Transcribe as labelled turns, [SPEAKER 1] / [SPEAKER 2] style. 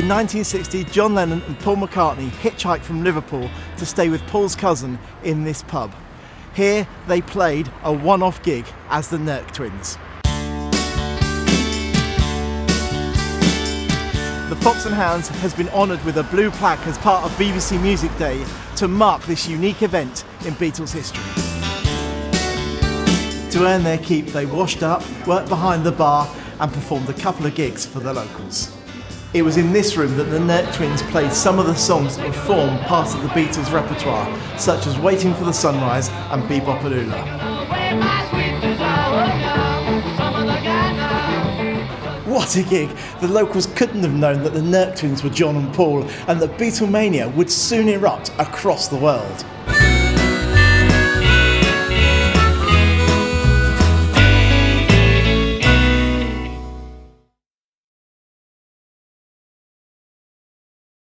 [SPEAKER 1] In 1960, John Lennon and Paul McCartney hitchhiked from Liverpool to stay with Paul's cousin in this pub. Here they played a one-off gig as the Nerk Twins. The Fox and Hounds has been honoured with a blue plaque as part of BBC Music Day to mark this unique event in Beatles history. To earn their keep, they washed up, worked behind the bar and performed a couple of gigs for the locals. It was in this room that the Nerk Twins played some of the songs that would form part of the Beatles' repertoire, such as Waiting for the Sunrise and Bebop-a-Lula. What a gig! The locals couldn't have known that the Nerk Twins were John and Paul and that Beatlemania would soon erupt across the world.